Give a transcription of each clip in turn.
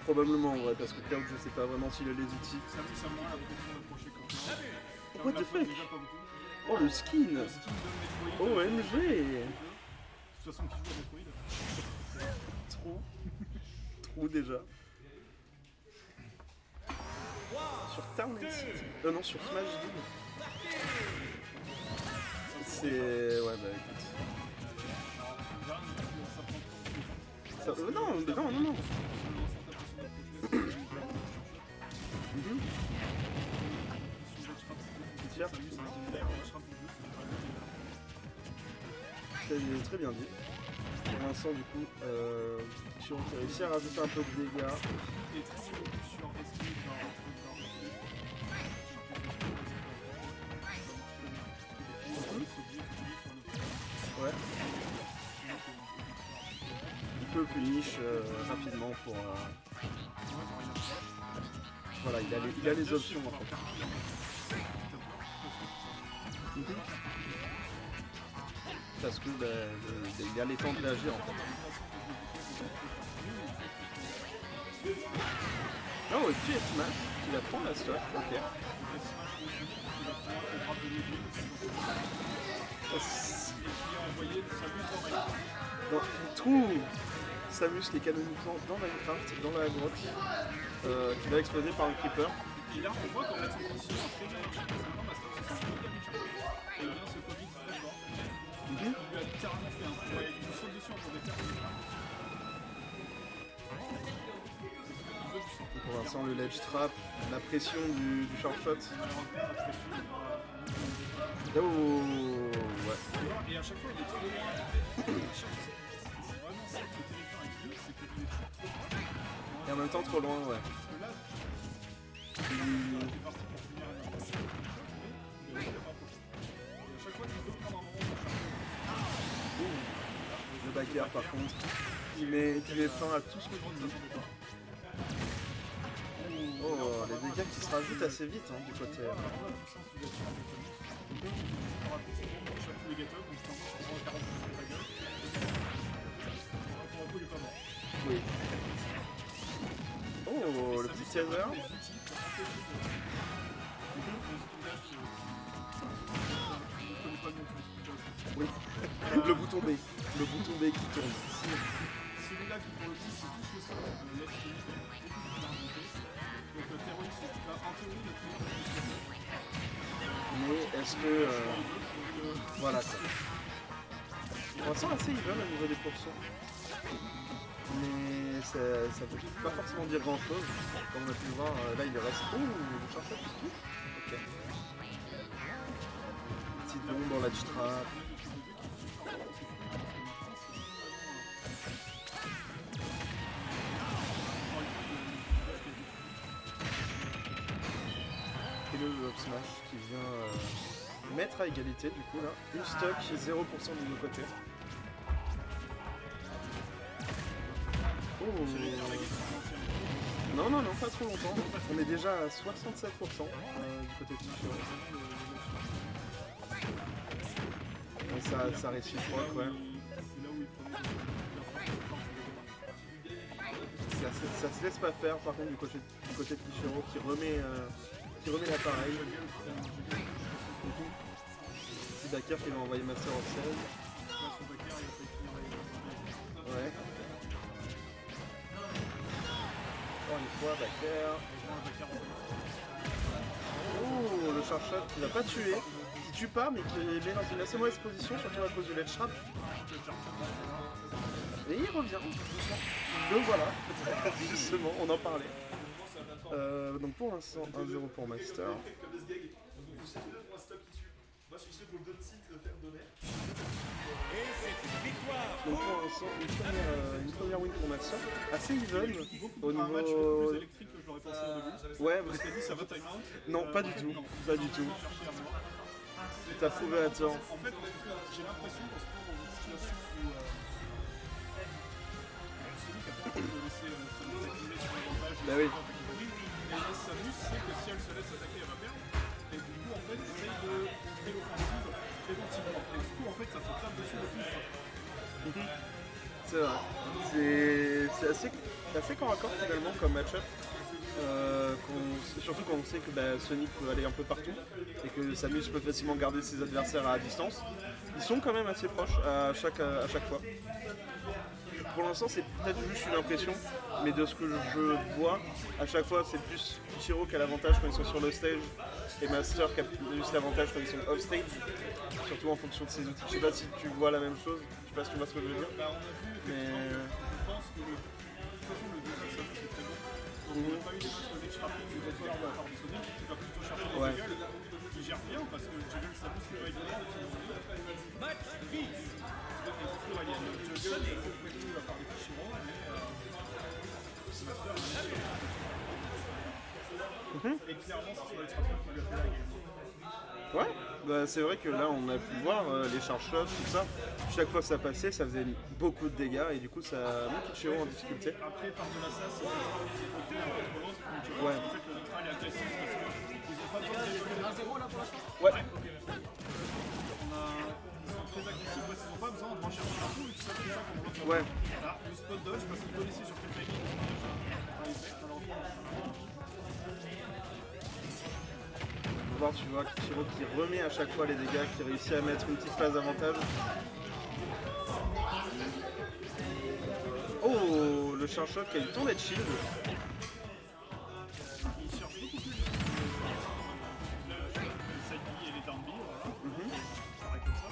Probablement en vrai, parce que Cloud, je sais pas vraiment s'il a les outils. Ça moins la pression d'approcher quand What the fuck? déjà pas beaucoup. Oh le skin! Le skin de Metroid. OMG! De toute façon, qui joue à Metroid? Trop déjà. Sur Town and City. Non, sur Smashville. C'est... Ouais, bah écoute. Ça... non. C'est très bien dit. Pour l'instant, du coup, si on réussit à rajouter un peu de dégâts. Ouais. Il peut punish rapidement pour... Voilà, il a les options en fait. Parce que bah, il a les temps de réagir en fait. Oh, et tu es Smash, tu la prends la stock, ok. Donc, tout Samus qui est canoniquement dans Minecraft, dans la grotte, qui va exploser par un creeper. Et là, on voit qu'en fait, son condition est très réactive parce que Master se sent hyper méchant. Et il vient se coller très fort. Il lui a carrément fait un coup, il lui saute dessus pour défaire le et pour l'instant, le ledge trap, la pression du sharp shot. Oh, ouais. Et à chaque fois, il est trop loin. C'est vraiment ça qui est terrifiant avec lui, c'est qu'il est trop loin. Et en même temps, trop loin, ouais. Le bagarre par contre, qui met fin à tout ce que je dis. Oh, les dégâts qui se rajoutent assez vite hein, du côté. Oui. Oh, le petit teaser. Oui, le bouton B. Le bouton B qui tourne. Celui-là qui pour le coup c'est tout ce que ça le left shield, donc le terroriste va en théorie le mais est-ce que... voilà ça. Pour l'instant assez even au niveau des pourcents. Mais ça peut pas forcément dire grand chose. Comme on a pu le voir, là il reste... Oh, le chercheur qui touche. Ok. Petite bombe dans la trap. Et le up smash qui vient mettre à égalité du coup là. Une stock, 0% de nos côtés. Oh. Non, pas trop longtemps. On est déjà à 67% du côté de Tichiro. Et ça réciproque, ouais. Ça se laisse pas faire par contre du côté de Tichiro qui remet l'appareil. C'est Dakar qui va envoyer Master of Cell. Ouais. Encore une fois, Dakar. Oh, le Charshot qui va pas tuer. Qui tue pas, mais qui met dans une assez mauvaise position, surtout à cause du ledge trap. Et il revient, doucement. Donc voilà, justement, on en parlait. Donc pour l'instant, 1-0 pour Master. Donc pour l'instant, une première win pour Master. Assez even au niveau... plus électrique que je l'aurais pensé au début. Ouais, Parce que ça va time out. Non, pas du tout. Pas du tout. T'as prouvé à tort. En fait, j'ai l'impression qu'on se trouve dans une situation où celui qui a pas envie de laisser Samus activer son avantage. Bah oui. Et Samus sait que si elle se laisse attaquer, elle va perdre. Et du coup, en fait, essaye de contrer l'offensive préventivement. Et du coup, en fait, ça se tape dessus le plus. C'est vrai. C'est assez assez corps à corps finalement comme match-up. Surtout quand on sait que Sonic peut aller un peu partout et que Samus peut facilement garder ses adversaires à distance. Ils sont quand même assez proches à chaque fois. Pour l'instant c'est peut-être juste une impression, mais de ce que je vois, à chaque fois c'est plus Kichiro qui a l'avantage quand ils sont sur le stage et Master qui a plus l'avantage quand ils sont off stage, surtout en fonction de ses outils. Je sais pas si tu vois la même chose, je sais pas si tu vois ce que je veux dire. Bah, on a vu, Mais... je pense que de toute façon le deuxième Samus c'est très bon. Donc on n'a pas eu des matchs de trapping de la part de Sonic qui va plutôt chercher les Juggles, qui gère bien parce que Juggle Samus c'est pas évident. Match vite. Il y a le Juggle, il va parler de Kichiro, mais Master et clairement c'est sur les trappings qui lui a fait la game. Ouais, bah, c'est vrai que là on a pu voir les charge shots, tout ça. Chaque fois que ça passait, ça faisait beaucoup de dégâts et du coup ça met Kichiro en difficulté. Après, par-delà ça, c'est côté un peu trop lent, comme tu vois, Ouais. en fait le neutral est agressif parce qu'ils n'ont pas besoin de 1-0 là pour l'instant. Ouais. Ils sont très agressifs parce qu'ils n'ont pas besoin de rechercher un coup, ils savent déjà qu'on bloque. Ouais. Là, le spot dodge parce qu'ils connaissaient sur quel timing ils sont déjà. On va voir, tu vois, Kichiro qui remet à chaque fois les dégâts, qui réussit à mettre une petite phase d'avantage. Oh, le charge shot qui a eu le temps d'être shield. Ils cherchent beaucoup plus le side B et les down B, voilà. Pareil comme ça.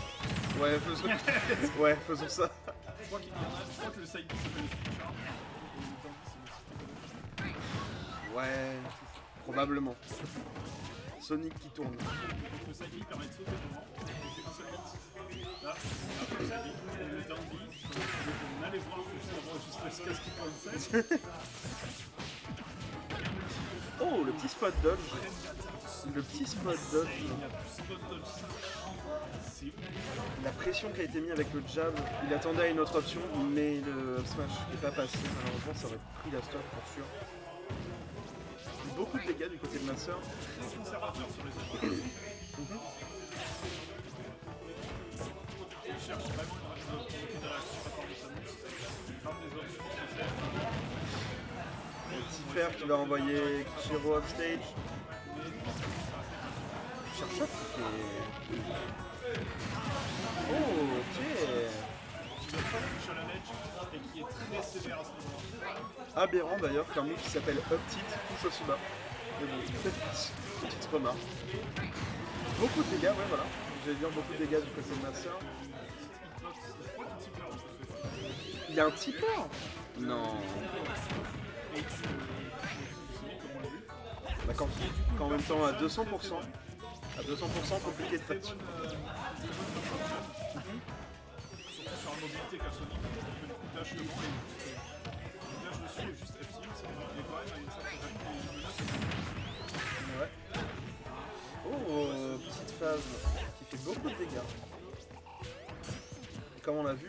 Ouais, faisons ça. Je crois que le side B s'appelle le speed charge. Et le down B c'est le speed. Ouais, probablement. Sonic qui tourne. Donc le side B permet de sauter devant, il fait un seul hit. Là, le side B, et le down B, on allait voir juste jusqu'à ce qu'il prenne le set. Oh, le petit spot dodge. Le petit spot dodge. Il y a plus spot dodge. C'est ouf. La pression qui a été mise avec le jab, il attendait à une autre option, mais le up smash n'est pas passé. Malheureusement, ça aurait pris la stop pour sûr. Beaucoup de dégâts du côté de Master. Très conservateur sur les autres. Il cherche vraiment une réaction à part de Samus. Il frappe des options sur cette. Le petit fer qui va envoyer Kichiro off stage. Charge shot qui fait... Oh, ok. Qui va pas toucher à la ledge et qui est très sévère à ce moment-là. Aberrant d'ailleurs, qu'un move qui s'appelle Up Tilt touche aussi bas. Mais bon, petite remarque. Beaucoup de dégâts, ouais, voilà. J'allais dire beaucoup de dégâts du côté de Master. Il y a un tipeur? Non. Bah, quand en même temps à 200%, compliqué de faire. Surtout sur la mobilité qu'a Sonic, il peut dash devant et dash dessus et juste F-tilt. Il est quand même à une certaine range et il menace. Ouais. Oh, petite phase qui fait beaucoup de dégâts. Comme on l'a vu,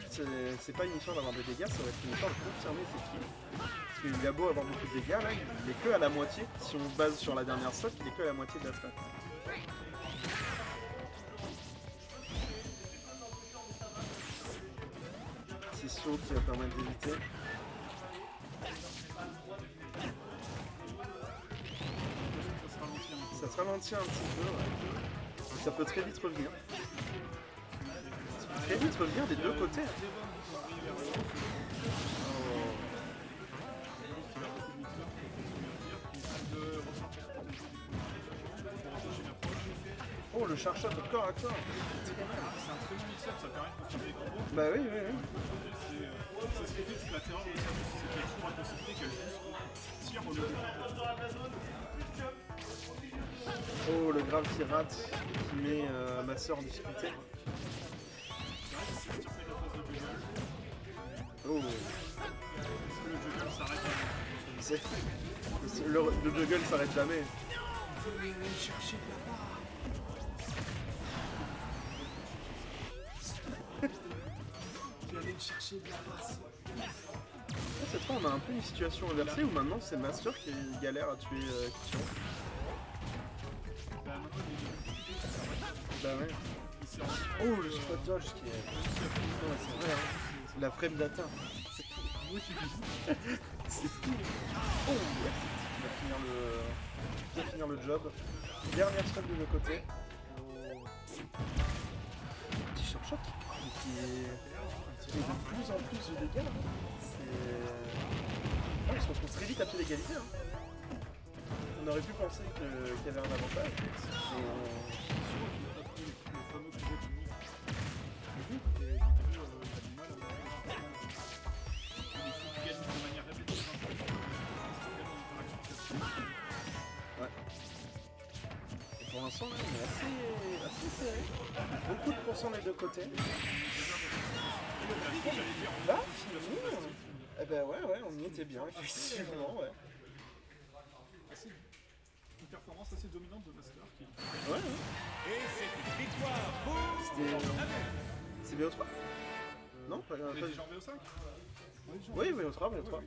c'est pas une histoire d'avoir des dégâts, ça va être une histoire de confirmer ses kills. Parce qu'il a beau avoir beaucoup de dégâts, là, il est que à la moitié. Si on se base sur la dernière stock, il est que à la moitié de la stock. Petit saut qui va permettre d'éviter. Ça se ralentit un petit peu, ouais. Ça peut très vite revenir. Ça peut très vite revenir des deux côtés. Oh, le charge shot au corps à corps. C'est un très bon mix-up, ça permet de confirmer les combos. Bah oui. C'est ce qui fait que la terreur de Samus, c'est qu'il y a toujours la possibilité qu'elle tire au lieu Oh, le grave qui rate, qui met ma soeur en difficulté. Oh. le juggle s'arrête jamais. Le juggle s'arrête jamais. Cette fois on a un peu une situation inversée où maintenant c'est Master qui galère à tuer Kichiro. Bah ouais. Oh, le spot dodge qui est... Ouais, c'est vrai, hein. La frame data. niveau suffit. C'est fou. Oh, ouais. Il va finir le job. Dernière stop de nos côtés. Petit Sharpshot qui est de plus en plus de dégâts. Ah, on se retrouve très vite à pied d'égalité. On aurait pu penser qu'il y avait un avantage. Pour l'instant, on est assez serré. Beaucoup de pourcents des deux côtés. Va finir. Eh ben ouais, on y était bien, effectivement, ouais. Une performance assez dominante de Master qui... Ouais. Et c'est une victoire pour... C'est BO3 Non, pas déjà en BO5 Oui, BO3, BO3.